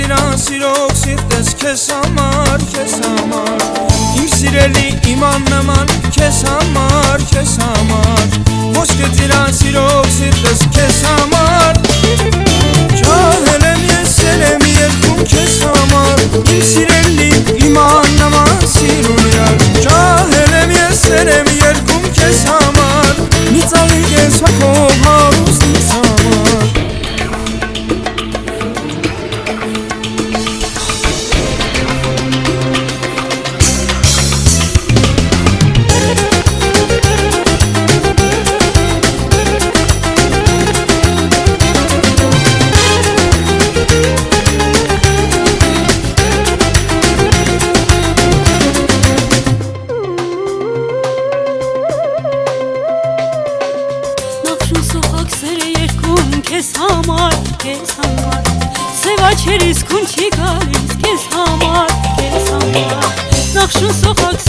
Սիրող սիրտես քեզ համար, քեզ համար Իմ սիրելի իմ աննման քեզ համար, քեզ համար Ոսկե ծիրան սիրող սիրտես քեզ համար Ջահել եմ ես սերեմ երկում քեզ համար Իմ սիրելի իմ աննման սիրունյալ Ջահել եմ ես սերեմ երկում քեզ համար Մի ծաղիկ ես հոգով հարուստ ինձ համար Քեզ համար, քեզ համար Սև աչերիս քուն չի գալիս Քեզ համար, քեզ համար Նախշուն սոխակ